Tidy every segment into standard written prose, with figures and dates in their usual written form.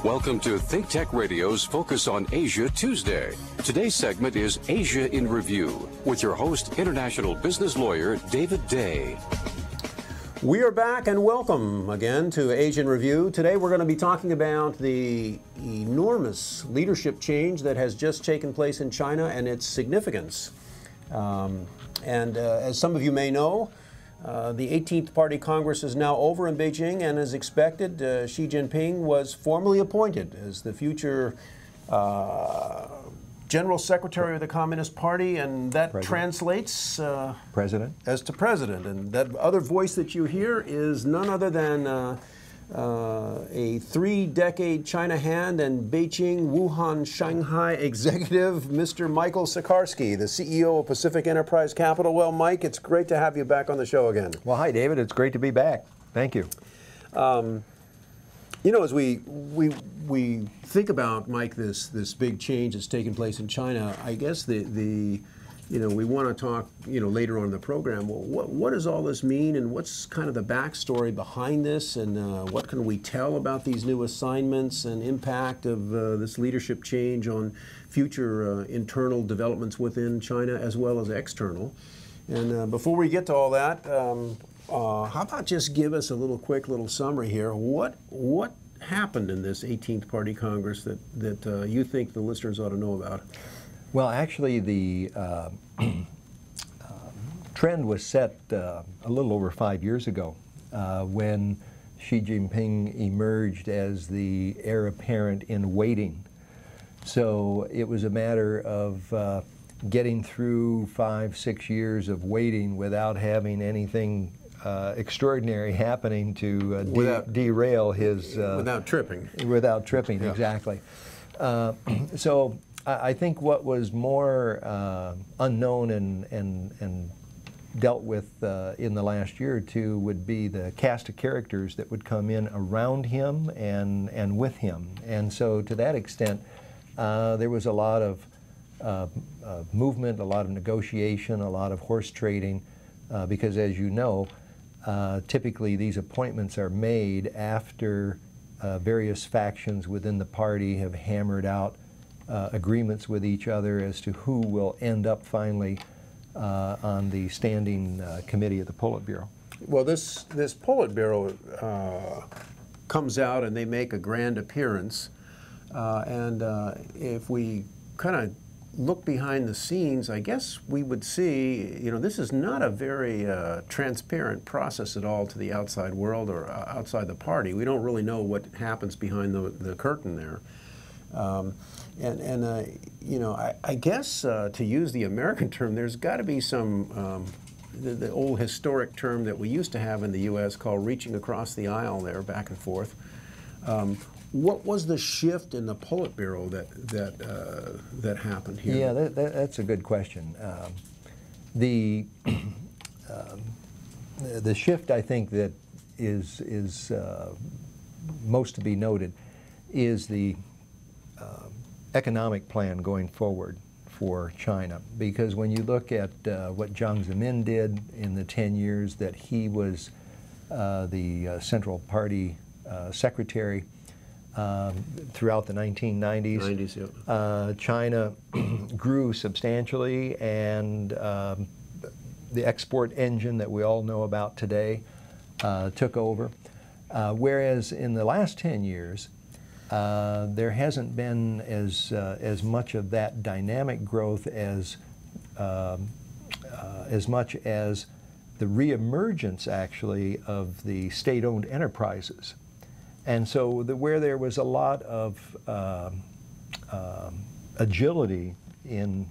Welcome to ThinkTech Radio's Focus on Asia Tuesday. Today's segment is Asia in Review with your host, international business lawyer David Day. We are back and welcome again to Asia in Review. Today we're going to be talking about the enormous leadership change that has just taken place in China and its significance. As some of you may know, the 18th Party Congress is now over in Beijing, and as expected, Xi Jinping was formally appointed as the future General Secretary of the Communist Party, and that translates President as to President. And that other voice that you hear is none other than a 3-decade China hand and Beijing, Wuhan, Shanghai executive, Mr. Michael Sacharski, the CEO of Pacific Enterprise Capital. Well, Mike, it's great to have you back on the show again. Well, hi, David. It's great to be back. Thank you. You know, as we think about, Mike, this big change that's taken place in China, I guess we want to talk, later on in the program. Well, what does all this mean, and what's kind of the backstory behind this, and what can we tell about these new assignments and impact of this leadership change on future internal developments within China as well as external? And before we get to all that, how about just give us a quick little summary here? What happened in this 18th Party Congress that you think the listeners ought to know about? Well, actually, the trend was set a little over 5 years ago when Xi Jinping emerged as the heir apparent in waiting. So it was a matter of getting through 5-6 years of waiting without having anything extraordinary happening to derail his... without tripping. Without tripping, yeah. Exactly. So I think what was more unknown and dealt with in the last year or two would be the cast of characters that would come in around him and with him. And so to that extent, there was a lot of movement, a lot of negotiation, a lot of horse trading, because as you know, typically these appointments are made after various factions within the party have hammered out agreements with each other as to who will end up finally on the standing committee of the Politburo. Well, this Politburo comes out and they make a grand appearance, and if we kind of look behind the scenes, I guess we would see, this is not a very transparent process at all to the outside world or outside the party. We don't really know what happens behind the curtain there. I guess to use the American term, there's got to be some, the old historic term that we used to have in the U.S. called reaching across the aisle there, back and forth. What was the shift in the Politburo that happened here? Yeah, that's a good question. The shift, I think, that is most to be noted is the economic plan going forward for China. Because when you look at what Jiang Zemin did in the 10 years that he was the Central Party secretary, throughout the 1990s, China grew substantially, and the export engine that we all know about today took over. Whereas in the last 10 years, there hasn't been as much of that dynamic growth as much as the reemergence, actually, of the state-owned enterprises. And so where there was a lot of agility in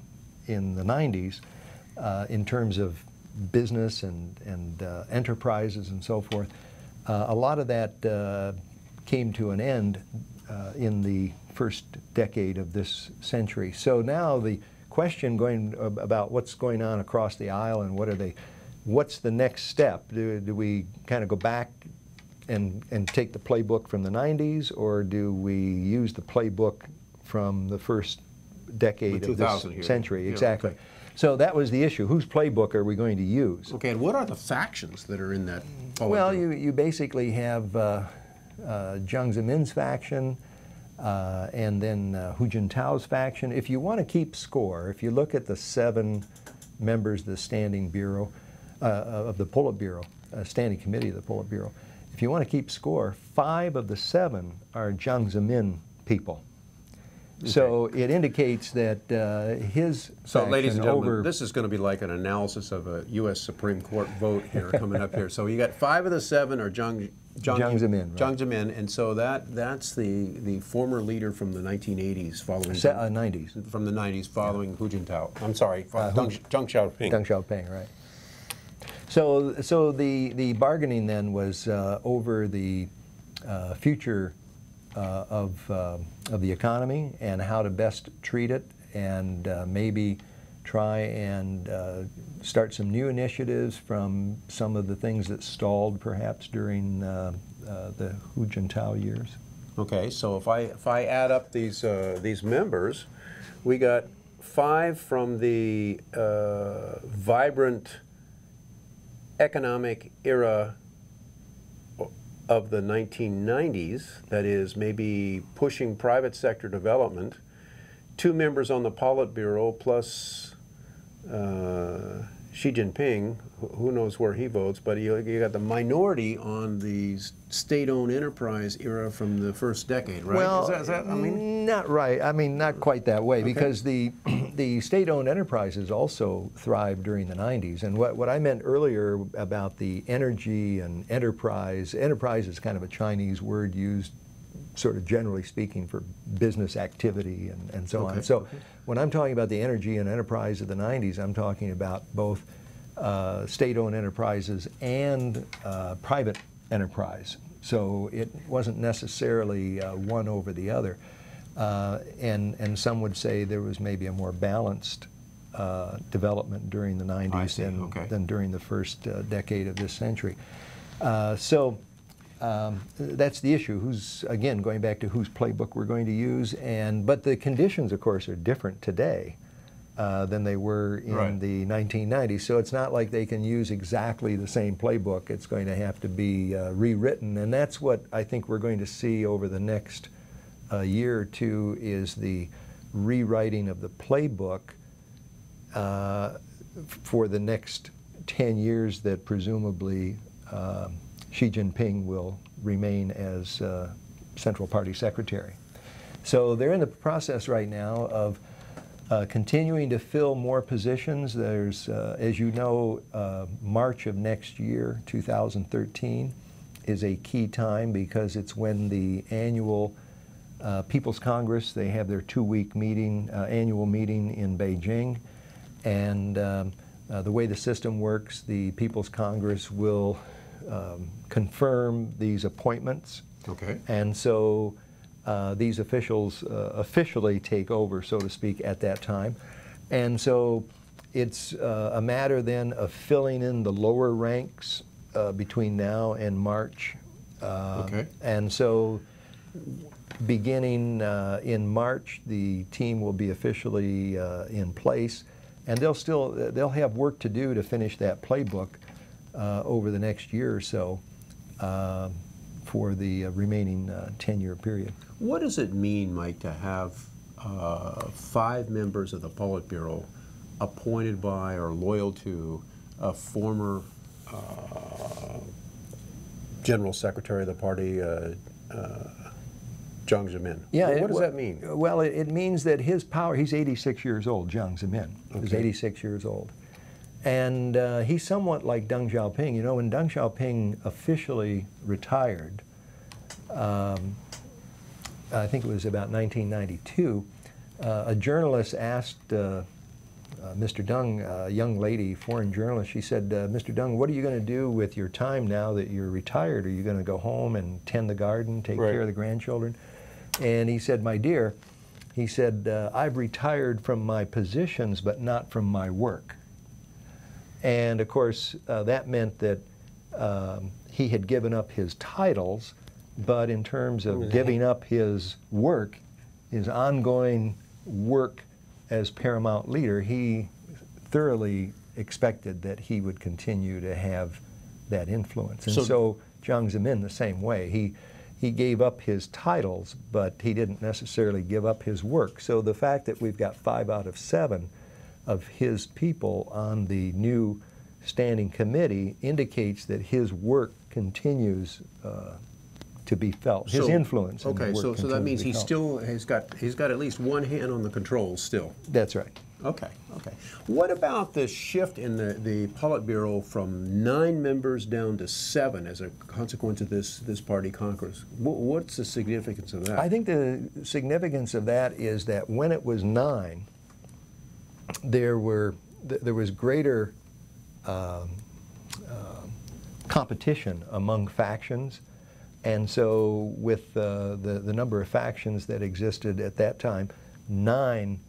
the 90s in terms of business and enterprises and so forth, a lot of that came to an end in the first decade of this century. So now the question about what's going on across the aisle and what's the next step? Do we kind of go back and take the playbook from the 90s, or do we use the playbook from the first decade of this century? Yeah, exactly. okay. So that was the issue. Whose playbook are we going to use? Okay, and what are the factions that are in that Politburo? Well, you basically have Jiang Zemin's faction, and then Hu Jintao's faction. If you want to keep score, if you look at the 7 members of the Standing Bureau, of the Politburo, Standing Committee of the Politburo, if you want to keep score, 5 of the 7 are Jiang Zemin people. Okay. So it indicates that his So, faction ladies and gentlemen, this is going to be like an analysis of a U.S. Supreme Court vote here coming up here. So you got 5 of the 7 are Jiang Zemin. Jiang Zemin, and so that's the former leader from the 1980s following 90s. From the 90s following Hu Jintao. I'm sorry, Deng Xiaoping. Deng Xiaoping, right. So the bargaining then was over the future of the economy and how to best treat it, and maybe try and start some new initiatives from some of the things that stalled perhaps during the Hu Jintao years. Okay, so if I add up these members, we got 5 from the vibrant economic era of the 1990s, that is maybe pushing private sector development, 2 members on the Politburo plus Xi Jinping, who knows where he votes, but you got the minority on the state-owned enterprise era from the first decade, right? Well, is that, I mean, not right. I mean, not quite that way, okay. Because the state-owned enterprises also thrived during the 90s. And what I meant earlier about the energy and enterprise is kind of a Chinese word used sort of generally speaking for business activity and so on. So when I'm talking about the energy and enterprise of the 90s, I'm talking about both state-owned enterprises and private enterprise. So it wasn't necessarily one over the other. And some would say there was maybe a more balanced development during the 90s than during the first decade of this century. That's the issue. Again, going back to whose playbook we're going to use, but the conditions, of course, are different today than they were in the 1990s. So it's not like they can use exactly the same playbook. It's going to have to be rewritten, and that's what I think we're going to see over the next year or two, is the rewriting of the playbook for the next 10 years that presumably Xi Jinping will remain as Central Party Secretary. So they're in the process right now of continuing to fill more positions. There's, as you know, March of next year, 2013, is a key time because it's when the annual People's Congress, they have their 2-week meeting, annual meeting in Beijing. And the way the system works, the People's Congress will confirm these appointments. Okay. And so these officials officially take over, so to speak, at that time. And so it's a matter then of filling in the lower ranks between now and March. And so beginning in March, the team will be officially in place, and they'll have work to do to finish that playbook over the next year or so for the remaining 10-year period. What does it mean, Mike, to have 5 members of the Politburo appointed by or loyal to a former General Secretary of the party, Jiang Zemin? Yeah, what does that mean? Well, it means that his power, he's 86 years old, Jiang Zemin. He's 86 years old. And he's somewhat like Deng Xiaoping. You know, when Deng Xiaoping officially retired, I think it was about 1992, a journalist asked Mr. Deng, a young lady, foreign journalist, she said, Mr. Deng, what are you going to do with your time now that you're retired? Are you going to go home and tend the garden, take care of the grandchildren? And he said, my dear, he said, I've retired from my positions, but not from my work. And of course, that meant that he had given up his titles, but in terms of giving up his work, his ongoing work as paramount leader, he thoroughly expected that he would continue to have that influence. And so Jiang Zemin the same way. he gave up his titles, but he didn't necessarily give up his work. So the fact that we've got 5 out of 7 of his people on the new standing committee indicates that his work continues to be felt. His influence. Okay, so that means he's got at least one hand on the controls still. That's right. Okay, okay. What about the shift in the Politburo from 9 members down to 7 as a consequence of this party Congress? What's the significance of that? I think the significance of that is that when it was 9, there was greater competition among factions, and so with the number of factions that existed at that time, 9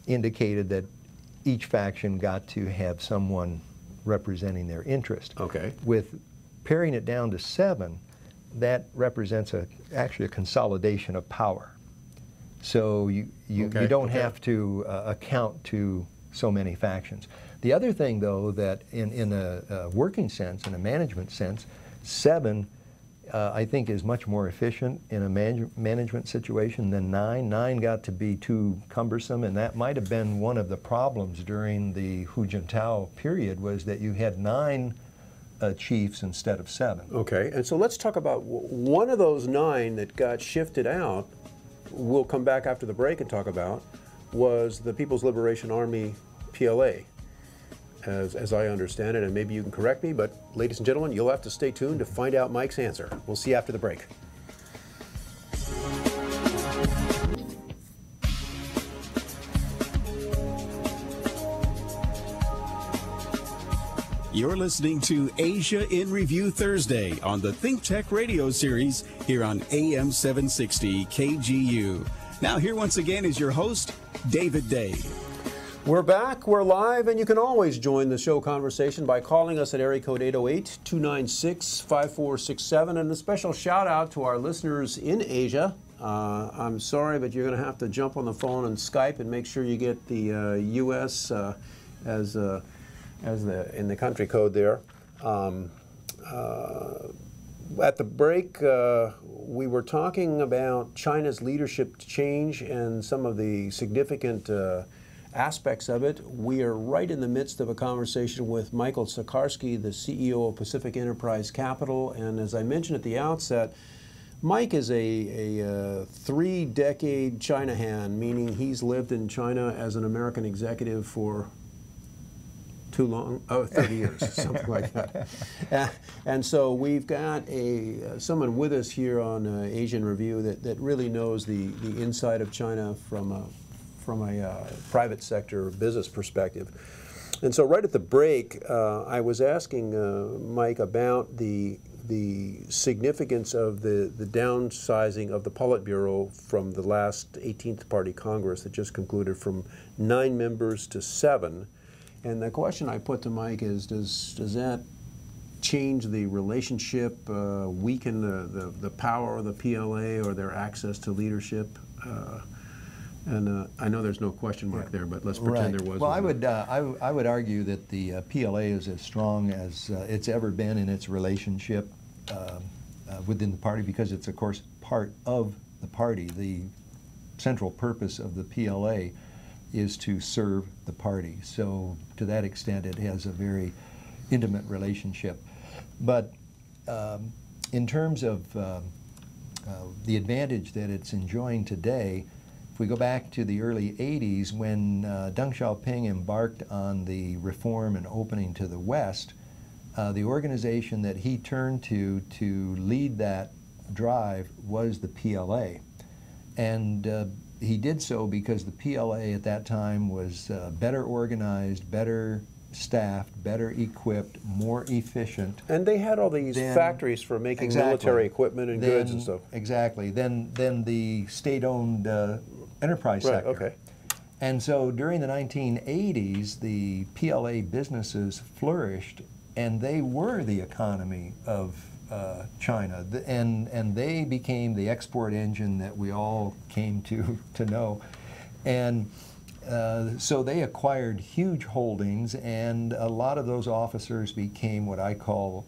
indicated that each faction got to have someone representing their interest. Okay. With paring it down to 7, that represents actually a consolidation of power. So you don't have to account to so many factions. The other thing, though, that in a working sense, in a management sense, 7 I think is much more efficient in a management situation than 9. 9 got to be too cumbersome, and that might have been one of the problems during the Hu Jintao period, was that you had 9 chiefs instead of 7. Okay, and so let's talk about one of those 9 that got shifted out. We'll come back after the break and talk about, was the People's Liberation Army, PLA, as I understand it, and maybe you can correct me, but ladies and gentlemen, you'll have to stay tuned to find out Mike's answer. We'll see you after the break. You're listening to Asia in Review Thursday on the ThinkTech radio series here on AM 760 KGU. Now here once again is your host, David Day. We're back, we're live, and you can always join the show conversation by calling us at area code 808-296-5467. And a special shout out to our listeners in Asia. I'm sorry, but you're going to have to jump on the phone and Skype and make sure you get the U.S. as in the country code there. At the break, we were talking about China's leadership change and some of the significant aspects of it. We are right in the midst of a conversation with Michael Sacharski, the CEO of Pacific Enterprise Capital. And as I mentioned at the outset, Mike is a 3-decade China hand, meaning he's lived in China as an American executive for too long, 30 years, something like that. And so we've got someone with us here on Asian Review that really knows the inside of China from a private sector business perspective. And so right at the break, I was asking Mike about the significance of the downsizing of the Politburo from the last 18th Party Congress that just concluded from 9 members to 7. And the question I put to Mike is, does that change the relationship, weaken the power of the PLA or their access to leadership? And I know there's no question mark there, but let's pretend there was. Well, I would argue that the PLA is as strong as it's ever been in its relationship within the party, because it's, of course, part of the party. The central purpose of the PLA is to serve the party. So to that extent, it has a very intimate relationship. But in terms of the advantage that it's enjoying today, if we go back to the early 80s, when Deng Xiaoping embarked on the reform and opening to the West, the organization that he turned to lead that drive was the PLA. And he did so because the PLA at that time was better organized, better staffed, better equipped, more efficient. And they had all these factories for making military equipment and goods and stuff. Exactly. Then the state-owned enterprise sector. Okay. And so during the 1980s, the PLA businesses flourished, and they were the economy of China, and they became the export engine that we all came to know. And so they acquired huge holdings, and a lot of those officers became what I call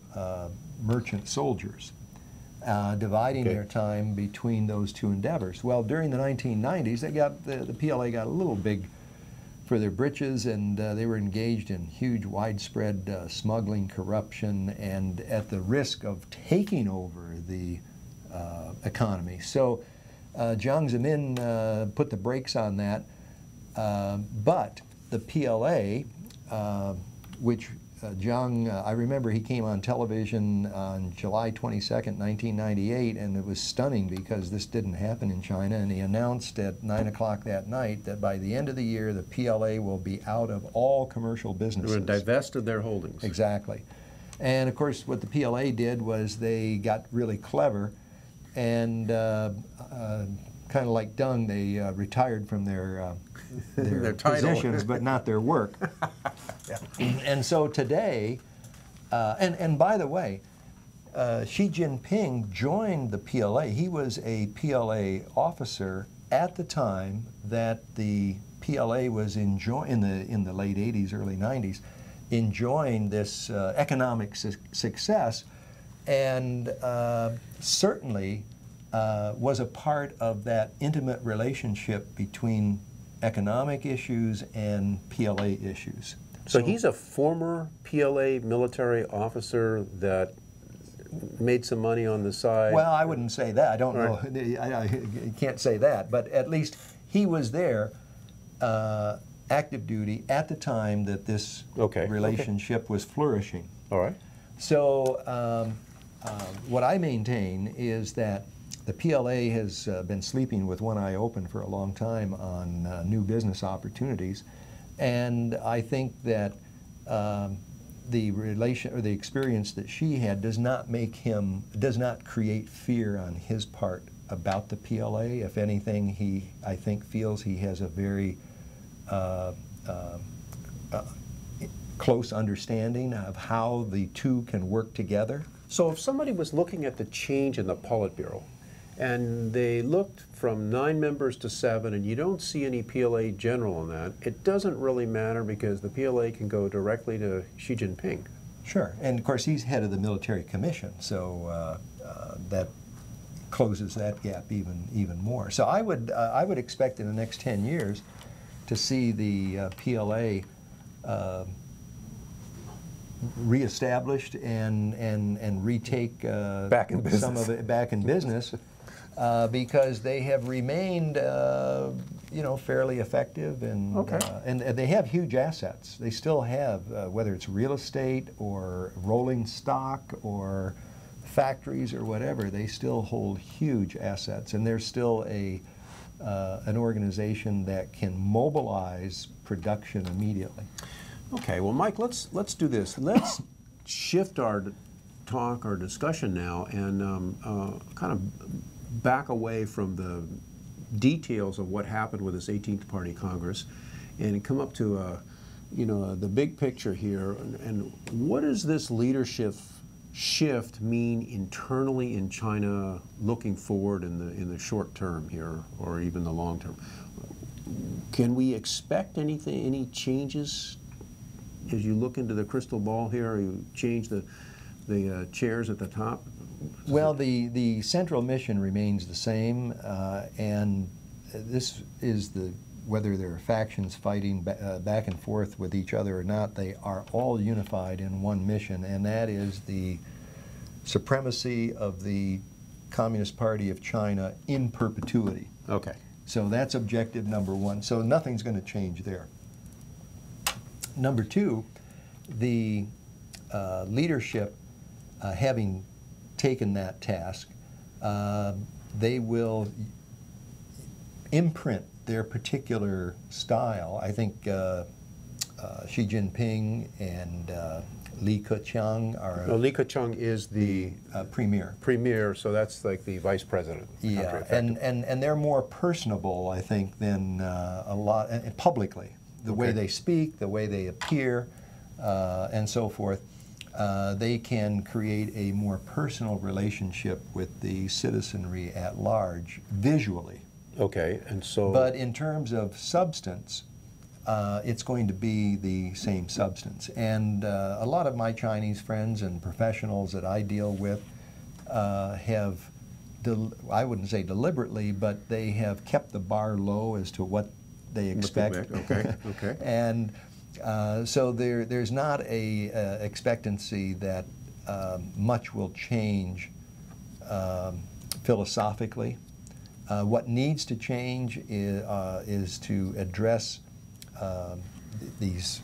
merchant soldiers. dividing their time between those two endeavors. Well, during the 1990s, the PLA got a little big for their britches, and they were engaged in huge, widespread smuggling, corruption, and at the risk of taking over the economy. So Jiang Zemin put the brakes on that, but the PLA, which Jiang, I remember he came on television on July 22nd, 1998, and it was stunning because this didn't happen in China, and he announced at 9 o'clock that night that by the end of the year, the PLA will be out of all commercial businesses. They were divested their holdings. Exactly. And of course, what the PLA did was they got really clever, and kind of like Deng, they retired from their positions, but not their work. And so today, and by the way, Xi Jinping joined the PLA. He was a PLA officer at the time that the PLA was in the late 80s, early 90s, enjoying this economic success, and certainly was a part of that intimate relationship between economic issues and PLA issues. So he's a former PLA military officer that made some money on the side? Well, I wouldn't say that. I don't know. I can't say that. But at least he was there, active duty, at the time that this relationship was flourishing. All right. So what I maintain is that the PLA has been sleeping with one eye open for a long time on new business opportunities, and I think that the experience that she had does not create fear on his part about the PLA. If anything, I think feels he has a very close understanding of how the two can work together. So if somebody was looking at the change in the Politburo, and they looked from 9 members to 7, and you don't see any PLA general in that, it doesn't really matter because the PLA can go directly to Xi Jinping. Sure, and of course he's head of the military commission, so that closes that gap even more. So I would expect in the next 10 years to see the PLA reestablished and retake back in business. some of it back in business. Because they have remained, fairly effective, and they have huge assets. They still have, whether it's real estate or rolling stock or factories or whatever, they still hold huge assets, and they're still an organization that can mobilize production immediately. Okay, well, Mike, let's do this. Let's shift our discussion now, and kind of back away from the details of what happened with this 18th Party Congress, and come up to the big picture here. And what does this leadership shift mean internally in China, looking forward in the short term here, or even the long term? Can we expect any changes as you look into the crystal ball here? Or you change the chairs at the top? Well, the central mission remains the same, and this is whether there are factions fighting back and forth with each other or not, they are all unified in one mission, and that is the supremacy of the Communist Party of China in perpetuity. Okay. So that's objective number one. So nothing's going to change there. Number two, the leadership, having taken that task, they will imprint their particular style. I think Xi Jinping and Li Keqiang are... No, Li Keqiang is the premier. Premier, so that's like the vice president. Yeah, and they're more personable, I think, than a lot, publicly. The way they speak, the way they appear, and so forth. They can create a more personal relationship with the citizenry at large, visually. Okay, and so... But in terms of substance, it's going to be the same substance. And a lot of my Chinese friends and professionals that I deal with have, I wouldn't say deliberately, but they have kept the bar low as to what they expect. Okay. Okay. And so there's not a expectancy that much will change philosophically. What needs to change is to address these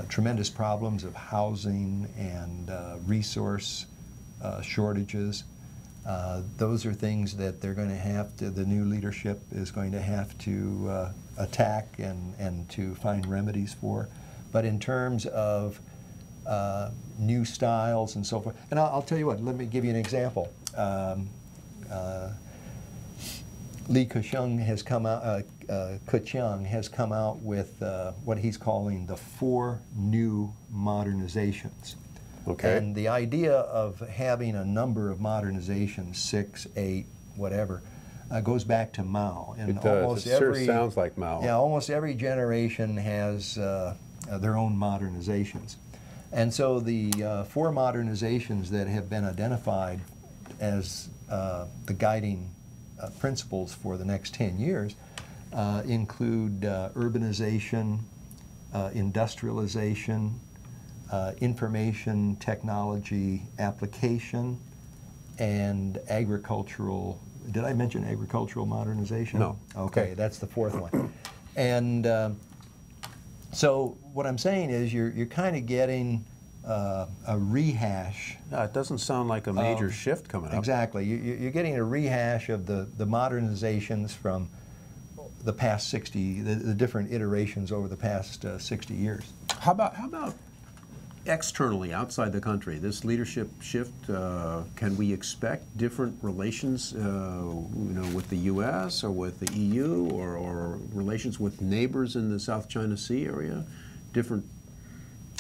tremendous problems of housing and resource shortages. Those are things that they're going to have to, the new leadership is going to have to attack and to find remedies for. But in terms of new styles and so forth, and I'll tell you what, let me give you an example. Li Keqiang has come out with what he's calling the 4 new modernizations. Okay. And the idea of having a number of modernizations, 6, 8, whatever, goes back to Mao. And it does. It sure sounds like Mao. Yeah, almost every generation has their own modernizations. And so the 4 modernizations that have been identified as the guiding principles for the next 10 years include urbanization, industrialization, information technology application, and agricultural. Did I mention agricultural modernization? No. Okay, that's the 4th one. And so what I'm saying is you're kind of getting a rehash. No, it doesn't sound like a major shift coming up. Exactly. You're getting a rehash of the modernizations from the past 60, the different iterations over the past 60 years. How about externally, outside the country, this leadership shift? Can we expect different relations, with the U.S. or with the EU, or relations with neighbors in the South China Sea area? Different.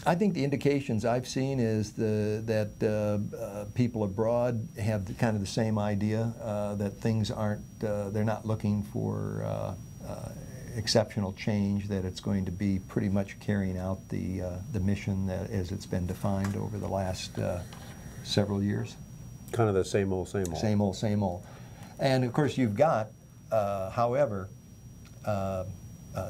I think the indications I've seen is that people abroad have kind of the same idea that things aren't. They're not looking for exceptional change. That it's going to be pretty much carrying out the mission that as it's been defined over the last several years. Kind of the same old, same old. Same old, same old. And of course, you've got, however,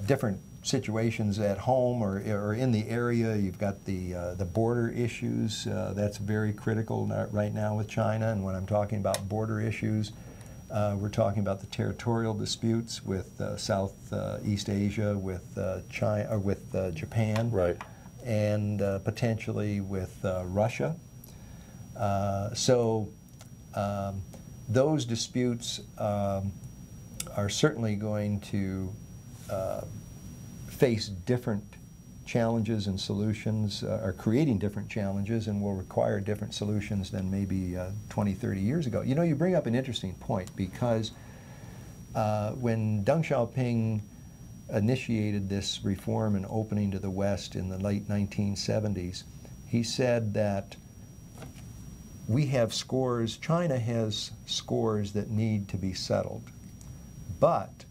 different situations at home or in the area. You've got the border issues. That's very critical right now with China. And when I'm talking about border issues, we're talking about the territorial disputes with Southeast Asia, with China, or with Japan, right, and potentially with Russia. So those disputes are certainly going to face different challenges and solutions, are creating different challenges and will require different solutions than maybe 20, 30 years ago. You know, you bring up an interesting point, because when Deng Xiaoping initiated this reform and opening to the West in the late 1970s, he said that we have scores, China has scores that need to be settled, but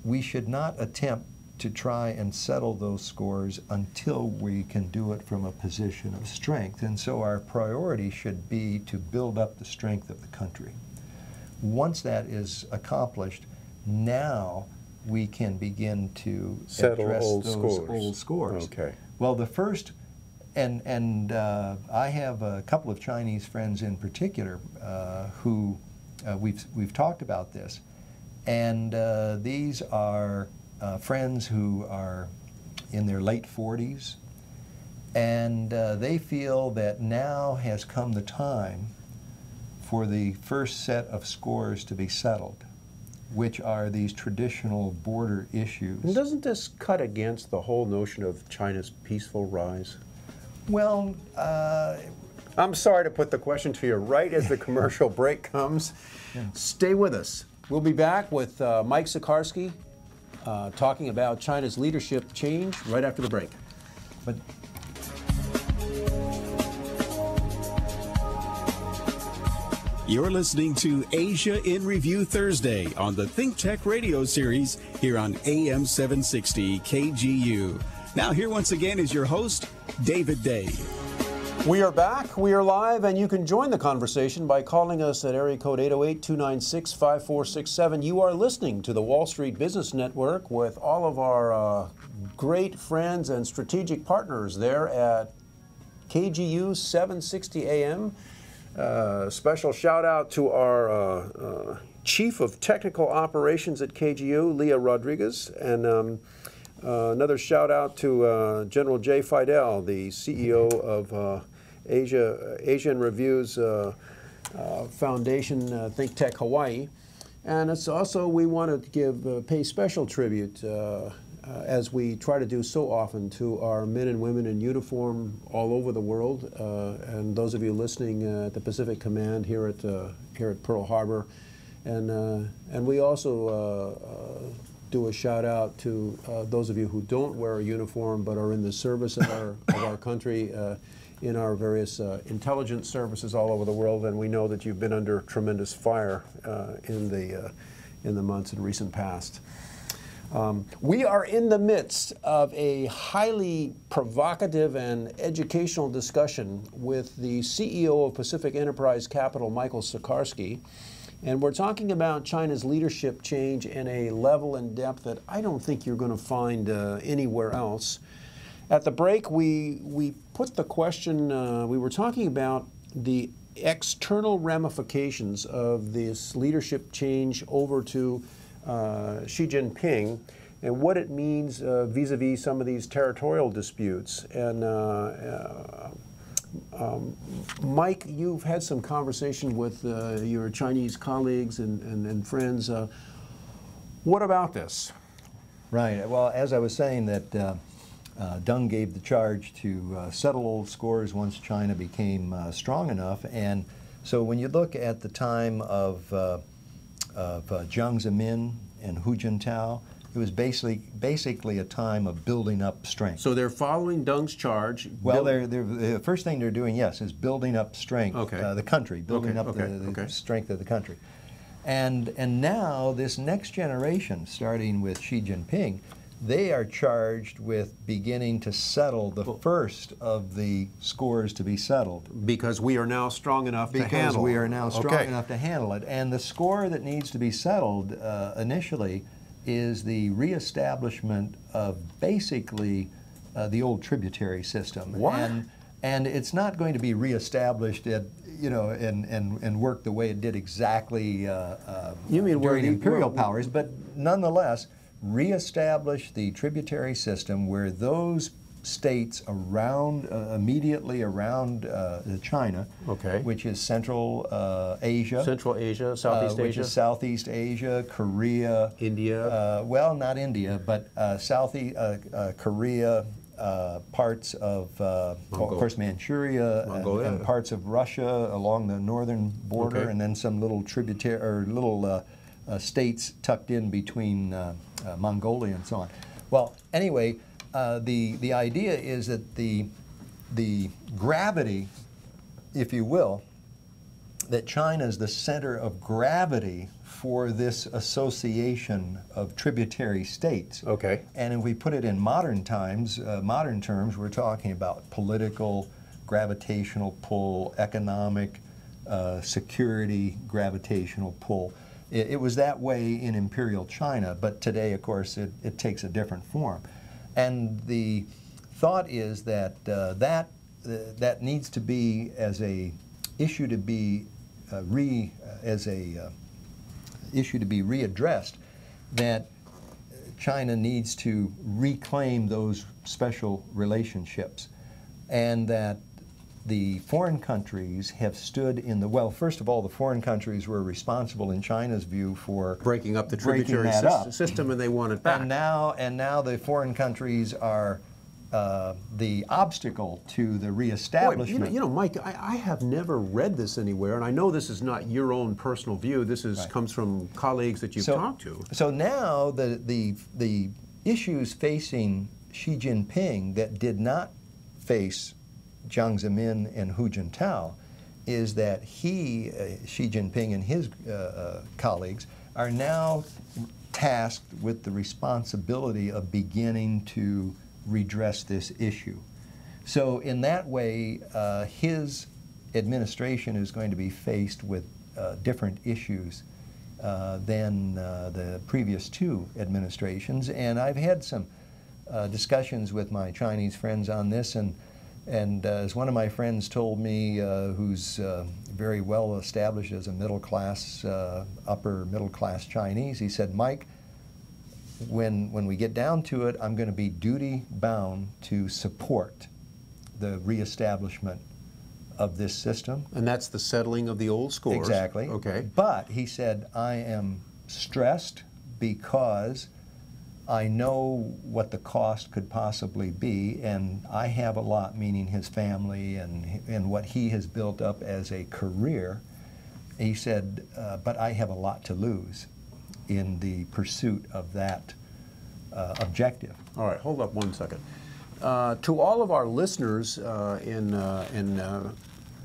we should not attempt to try and settle those scores until we can do it from a position of strength. And so our priority should be to build up the strength of the country. Once that is accomplished, now we can begin to settle address old scores. Okay. Well, the first, and I have a couple of Chinese friends in particular who we've talked about this, and these are friends who are in their late 40s, and they feel that now has come the time for the first set of scores to be settled, which are these traditional border issues. And doesn't this cut against the whole notion of China's peaceful rise? Well, I'm sorry to put the question to you right as the commercial break comes. Yeah. Stay with us. We'll be back with Mike Sacharski talking about China's leadership change right after the break. But You're listening to Asia in Review Thursday on the ThinkTech radio series here on AM 760 KGU. Now here once again is your host, David Day. We are back, we are live, and you can join the conversation by calling us at area code 808-296-5467. You are listening to the Wall Street Business Network with all of our great friends and strategic partners there at KGU 760 AM. Special shout out to our Chief of Technical Operations at KGU, Leah Rodriguez, and another shout out to General Jay Fidel, the CEO of Asia in Review's foundation, ThinkTech Hawaii. And it's also, we want to pay special tribute, as we try to do so often, to our men and women in uniform all over the world, and those of you listening at the Pacific Command here at Pearl Harbor. And we also do a shout out to those of you who don't wear a uniform but are in the service of our country in our various intelligence services all over the world, and we know that you've been under tremendous fire in the months in recent past. We are in the midst of a highly provocative and educational discussion with the CEO of Pacific Enterprise Capital, Michael Sacharski. And we're talking about China's leadership change in a level and depth that I don't think you're going to find anywhere else. At the break, we put the question, we were talking about the external ramifications of this leadership change over to Xi Jinping and what it means vis-a-vis some of these territorial disputes. And Mike, you've had some conversation with your Chinese colleagues and friends. What about this? Right. Well, as I was saying, that Deng gave the charge to settle old scores once China became strong enough. And so when you look at the time of Jiang Zemin and Hu Jintao, it was basically a time of building up strength. So they're following Deng's charge. Well, the first thing they're doing, yes, is building up strength, okay. The country, building up the strength of the country. And now this next generation, starting with Xi Jinping, they are charged with beginning to settle the first of the scores to be settled. Because we are now strong enough to handle it. Because we are now strong enough to handle it. And the score that needs to be settled initially is the reestablishment of basically the old tributary system. What? And it's not going to be reestablished at, and work the way it did exactly during imperial powers, but nonetheless, reestablish the tributary system where those states around, immediately around China, which is Central Asia. Central Asia, Southeast Asia. Which is Southeast Asia, Korea. India. Well, not India, but Southeast Korea, parts of, of course, Manchuria, and parts of Russia along the northern border, and then some little tributary, or little states tucked in between Mongolia and so on. Well, anyway, the idea is that the gravity, if you will, that China is the center of gravity for this association of tributary states. Okay. And if we put it in modern terms, we're talking about political, gravitational pull, economic, security, gravitational pull. It was that way in imperial China, but today, of course, it takes a different form. And the thought is that that needs to be as a issue to be readdressed. That China needs to reclaim those special relationships, and that the foreign countries have stood in the, well, first of all, the foreign countries were responsible in China's view for breaking up the tributary system, and they want it back. And now the foreign countries are the obstacle to the reestablishment. Boy, Mike, I have never read this anywhere, and I know this is not your own personal view. This is comes from colleagues that you've talked to. So now the issues facing Xi Jinping that did not face Jiang Zemin and Hu Jintao is that Xi Jinping and his colleagues are now tasked with the responsibility of beginning to redress this issue. So in that way, his administration is going to be faced with different issues than the previous two administrations. And I've had some discussions with my Chinese friends on this, and as one of my friends told me, who's very well established as a middle class, upper middle class Chinese, he said, Mike, when we get down to it, I'm going to be duty bound to support the reestablishment of this system. And that's the settling of the old scores. Exactly. Okay. But he said, I am stressed because I know what the cost could possibly be, and I have a lot, meaning his family and what he has built up as a career. He said, but I have a lot to lose in the pursuit of that objective. All right, hold up one second. To all of our listeners in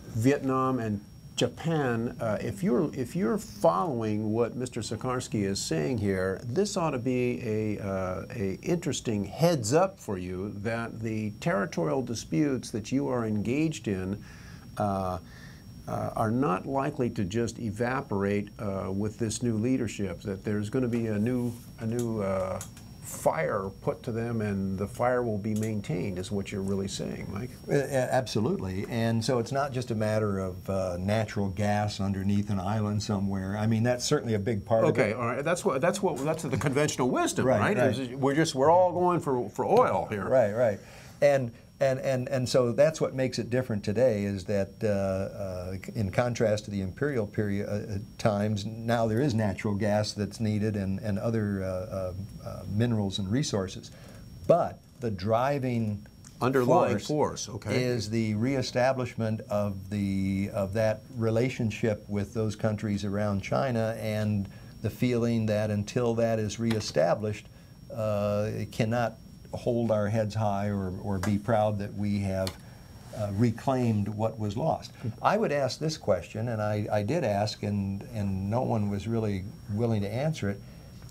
Vietnam and Japan, if you're following what Mr. Sacharski is saying here, this ought to be a interesting heads up for you that the territorial disputes that you are engaged in are not likely to just evaporate with this new leadership. That there's going to be a new fire put to them, and the fire will be maintained, is what you're really saying, Mike. Absolutely. And so it's not just a matter of natural gas underneath an island somewhere. I mean, that's certainly a big part of it. Okay, all right. That's the conventional wisdom, Right, right? right. We're all going for oil here. Right, right. And so that's what makes it different today, is that in contrast to the imperial period times, now there is natural gas that's needed and other minerals and resources. But the driving underlying force, okay, is the reestablishment of that relationship with those countries around China, and the feeling that until that is reestablished, it cannot hold our heads high or be proud that we have reclaimed what was lost. I would ask this question, and I did ask, and no one was really willing to answer it.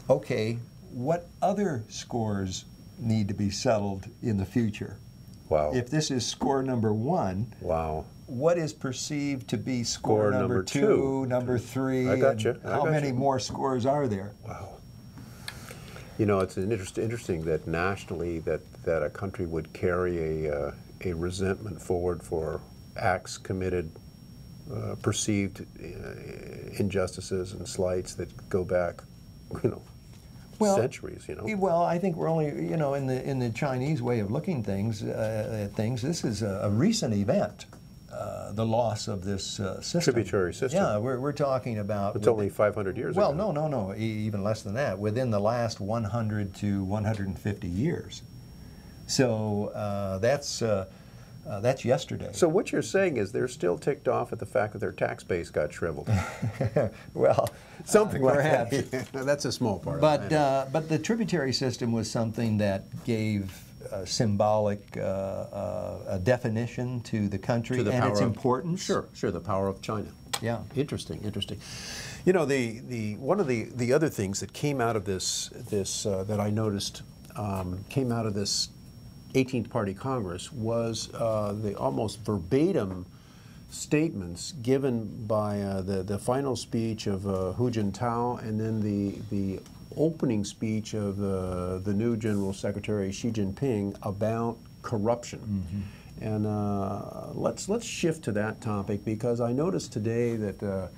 Okay, what other scores need to be settled in the future? Wow. If this is score number one, wow, what is perceived to be score number two, number three? I got you. How many more scores are there? Wow. You know, it's interesting that nationally that a country would carry a resentment forward for acts committed, perceived injustices and slights that go back, centuries. Well, I think we're only, in the Chinese way of looking at things, this is a recent event. The loss of this system. Tributary system. Yeah, we're talking about... It's only 500 years ago. Well, no, even less than that. Within the last 100 to 150 years. So that's yesterday. So what you're saying is they're still ticked off at the fact that their tax base got shriveled. Well, something perhaps. Like that. That's a small part. But the tributary system was something that gave symbolic definition to the country and its importance. Sure, the power of China. Yeah. Interesting. You know, one of the other things that came out of this that I noticed came out of this 18th Party Congress was the almost verbatim statements given by the final speech of Hu Jintao, and then the opening speech of the new General Secretary Xi Jinping about corruption. Mm-hmm. And let's shift to that topic, because I noticed today that the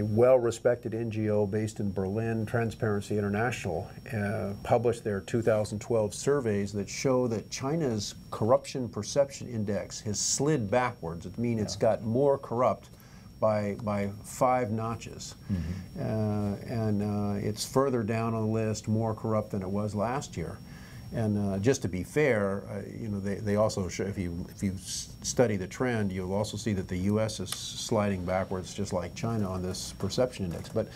well-respected NGO based in Berlin, Transparency International, published their 2012 surveys that show that China's corruption perception index has slid backwards. It means it's got more corrupt by 5 notches. Mm-hmm. And it's further down on the list, more corrupt than it was last year. And just to be fair, they also show, if you study the trend, you'll also see that the U.S. is sliding backwards, just like China, on this perception index. But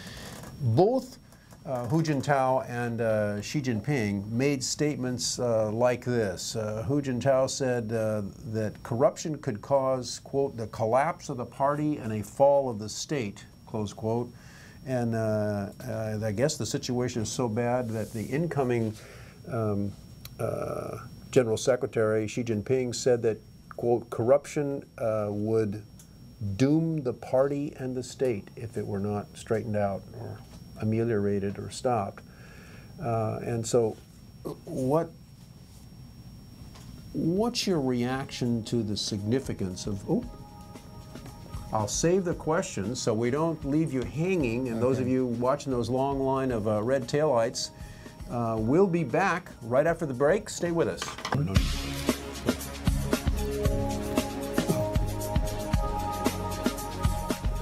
both Hu Jintao and Xi Jinping made statements like this. Hu Jintao said that corruption could cause, quote, the collapse of the party and a fall of the state, close quote. And I guess the situation is so bad that the incoming General Secretary Xi Jinping said that, quote, corruption would doom the party and the state if it were not straightened out or ameliorated or stopped. And so what's your reaction to the significance of, I'll save the questions so we don't leave you hanging, and those of you watching those long line of red taillights, we'll be back right after the break. Stay with us.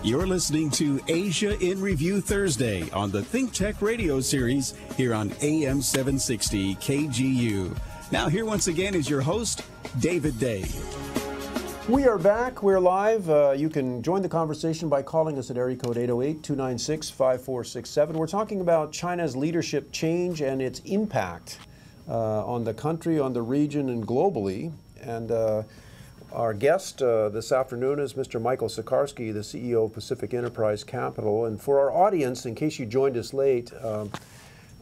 You're listening to Asia in Review Thursday on the ThinkTech radio series here on AM 760 KGU. Now here once again is your host, David Day. We are back. We're live. You can join the conversation by calling us at area code 808-296-5467. We're talking about China's leadership change and its impact on the country, on the region, and globally. And our guest this afternoon is Mr. Michael Sacharski, the CEO of Pacific Enterprise Capital. And for our audience, in case you joined us late,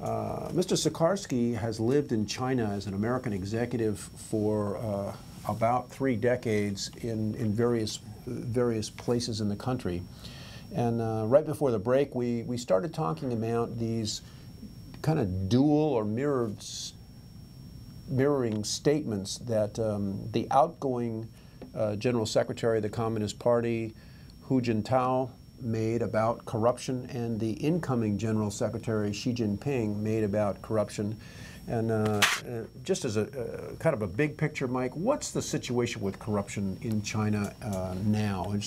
Mr. Sacharski has lived in China as an American executive for about 3 decades in various places in the country. And right before the break, we started talking about these kind of dual or mirroring statements that the outgoing General Secretary of the Communist Party, Hu Jintao, made about corruption, and the incoming General Secretary Xi Jinping made about corruption. And just as a kind of a big picture, Mike, what's the situation with corruption in China now? And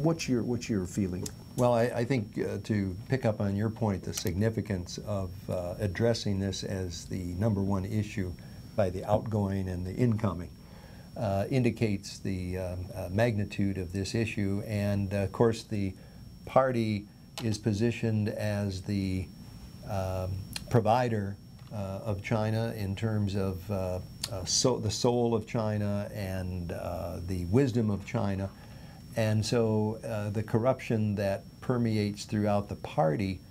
what's your feeling? Well, I think to pick up on your point, the significance of addressing this as the #1 issue by the outgoing and the incoming indicates the magnitude of this issue. And of course, the party is positioned as the provider of China in terms of the soul of China and the wisdom of China. And so the corruption that permeates throughout the party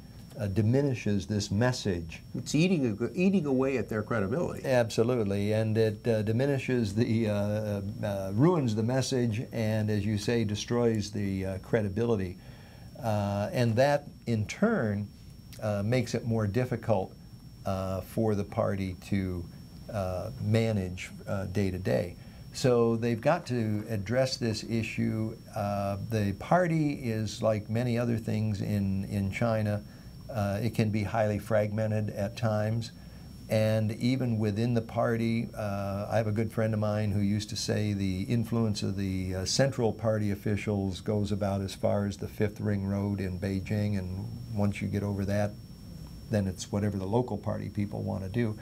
diminishes this message. It's eating away at their credibility. Absolutely, and it diminishes ruins the message, and as you say, destroys the credibility. And that, in turn, makes it more difficult for the party to manage day to day. So they've got to address this issue. The party is like many other things in China. It can be highly fragmented at times. And even within the party, I have a good friend of mine who used to say the influence of the central party officials goes about as far as the Fifth Ring Road in Beijing, and once you get over that, then it's whatever the local party people want to do.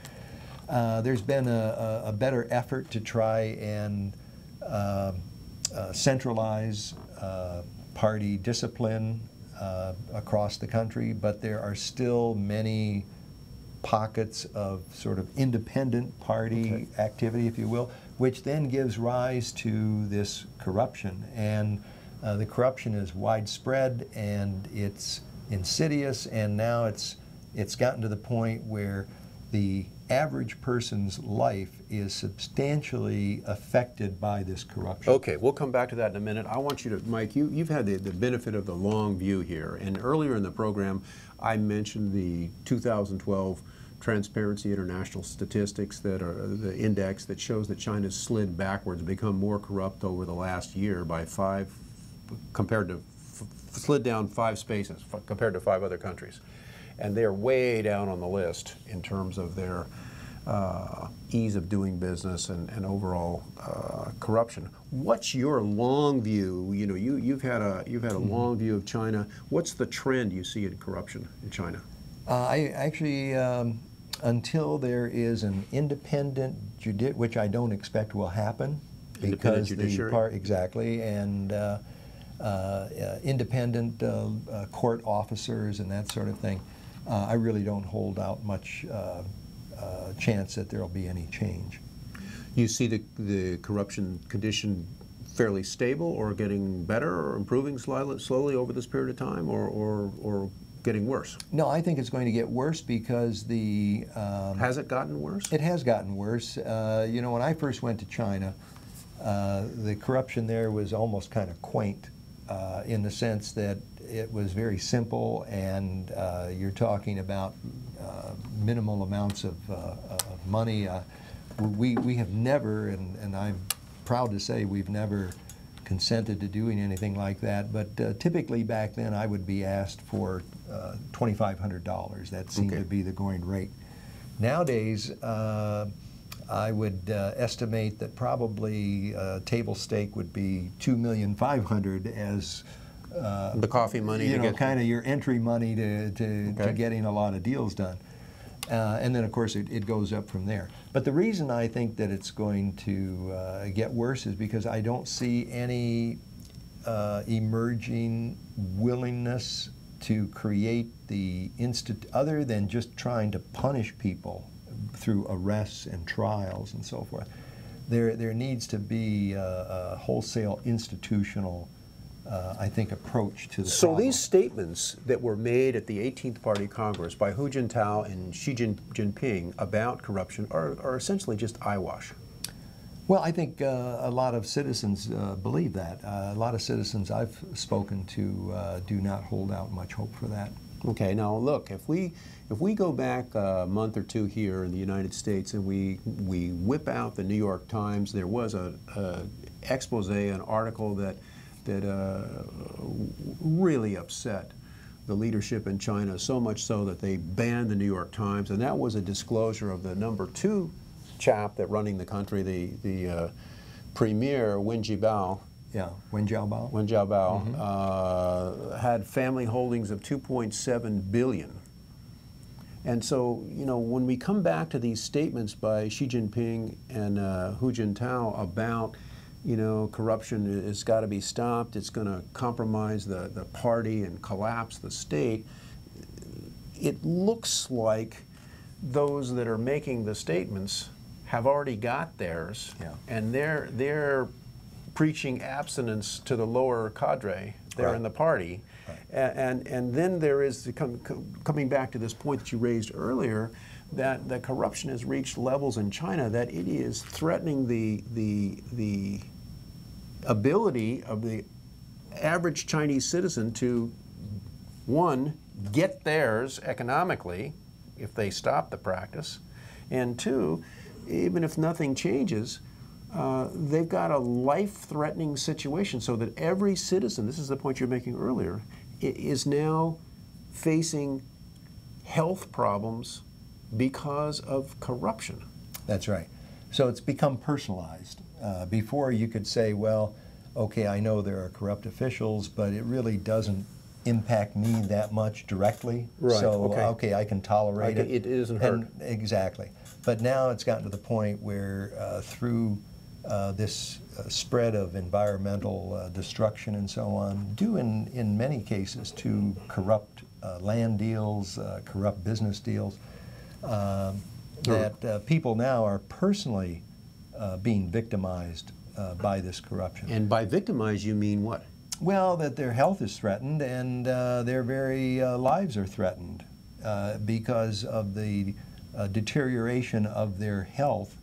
There's been a better effort to try and centralize party discipline across the country, but there are still many pockets of sort of independent party activity, if you will, which then gives rise to this corruption. And the corruption is widespread, and it's insidious, and now it's gotten to the point where the average person's life is substantially affected by this corruption. Okay, we'll come back to that in a minute. I want you to, Mike, you've had the benefit of the long view here, and earlier in the program I mentioned the 2012 Transparency International statistics that are the index that shows that China's slid backwards, become more corrupt over the last year by slid down 5 spaces compared to 5 other countries. And they're way down on the list in terms of their ease of doing business and overall corruption. What's your long view? You know, you've had a long view of China. What's the trend you see in corruption in China? I actually, until there is an independent which I don't expect will happen, because exactly, and independent court officers and that sort of thing, I really don't hold out much chance that there will be any change. You see the corruption condition fairly stable, or getting better, or improving slowly over this period of time, or getting worse. No, I think it's going to get worse because Has it gotten worse? It has gotten worse. You know, when I first went to China, the corruption there was almost kind of quaint in the sense that it was very simple, and you're talking about minimal amounts of money. We have never, and I'm proud to say we've never consented to doing anything like that, but typically back then I would be asked for $2,500. That seemed to be the going rate. Nowadays, I would estimate that probably table stake would be $2,500,000 as the coffee money, you know, kind of your entry money to getting a lot of deals done. And then, of course, it goes up from there. But the reason I think that it's going to get worse is because I don't see any emerging willingness to create the other than just trying to punish people through arrests and trials and so forth. There needs to be a wholesale institutional I think, approach to the problem. These statements that were made at the 18th Party Congress by Hu Jintao and Xi Jinping about corruption are essentially just eyewash. Well, I think a lot of citizens believe that. A lot of citizens I've spoken to do not hold out much hope for that. Okay, now look, if we go back a month or two here in the United States and we whip out the New York Times, there was a expose, an article that really upset the leadership in China, so much so that they banned the New York Times, and that was a disclosure of the #2 chap that running the country, the premier Wen Jiabao. Yeah, Wen Jiabao. Wen Jiabao had family holdings of $2.7 billion. And so, you know, when we come back to these statements by Xi Jinping and Hu Jintao about, you know, corruption has got to be stopped, it's going to compromise the party and collapse the state, it looks like those that are making the statements have already got theirs, and they're preaching abstinence to the lower cadre there in the party. And then there is, coming back to this point that you raised earlier, that the corruption has reached levels in China that it is threatening the ability of the average Chinese citizen to, one, get theirs economically if they stop the practice, and two, even if nothing changes, they've got a life-threatening situation, so that every citizen, this is the point you're making earlier, is now facing health problems because of corruption. That's right. So it's become personalized. Before you could say, well, okay, I know there are corrupt officials, but it really doesn't impact me that much directly. Right. So, okay, I can tolerate it. It isn't hurt. Exactly. But now it's gotten to the point where through this spread of environmental destruction and so on, due in many cases to corrupt land deals, corrupt business deals, that people now are personally being victimized by this corruption. And by victimized, you mean what? Well, that their health is threatened and their very lives are threatened because of the deterioration of their health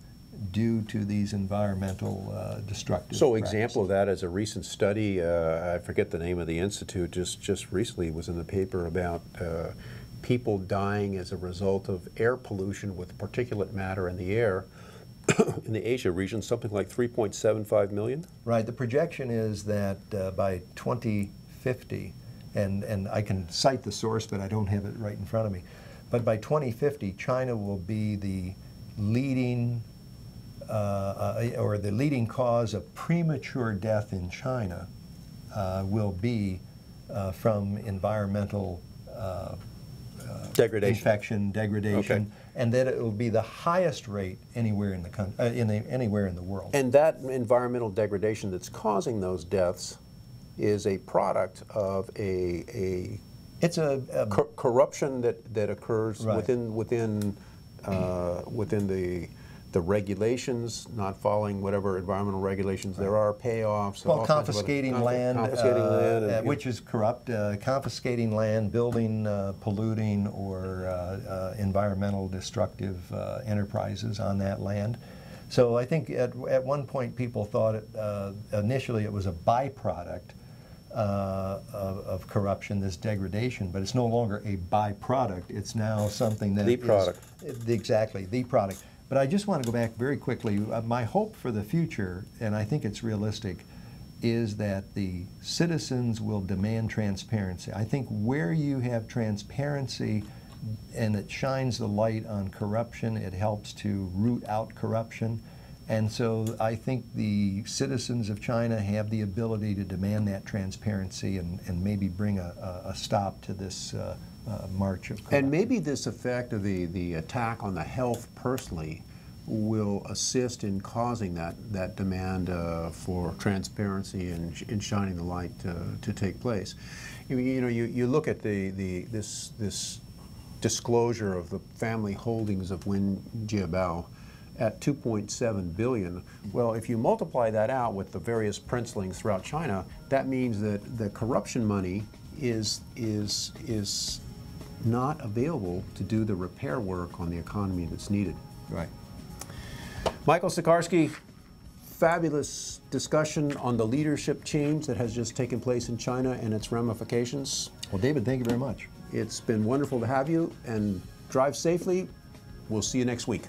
due to these environmental destructive practices. Example of that is a recent study, I forget the name of the institute, just recently was in the paper about people dying as a result of air pollution with particulate matter in the air. In the Asia region, something like 3.75 million. Right. The projection is that by 2050, and I can cite the source, but I don't have it right in front of me, but by 2050, China will be the leading or the leading cause of premature death in China will be from environmental degradation, infection, degradation, and that it will be the highest rate anywhere in the country, anywhere in the world. And that environmental degradation that's causing those deaths is a product of it's a corruption that occurs within the the regulations, not following whatever environmental regulations there are, payoffs. Well, confiscating land, and, which is corrupt, confiscating land, building polluting or environmental destructive enterprises on that land. So I think at one point people thought initially it was a byproduct of corruption, this degradation, but it's no longer a byproduct. It's now something that the product. Exactly, the product. But I just want to go back very quickly. My hope for the future, and I think it's realistic, is that the citizens will demand transparency. I think where you have transparency and it shines the light on corruption, it helps to root out corruption. And so I think the citizens of China have the ability to demand that transparency and maybe bring a stop to this march of corruption. And maybe this effect of the attack on the health personally will assist in causing that demand for transparency and in shining the light to take place. You know, you look at this disclosure of the family holdings of Wen Jiabao at 2.7 billion. Well, if you multiply that out with the various princelings throughout China, that means that the corruption money is not available to do the repair work on the economy that's needed. Right. Michael Sacharski, fabulous discussion on the leadership change that has just taken place in China and its ramifications. Well, David, thank you very much. It's been wonderful to have you, and drive safely. We'll see you next week.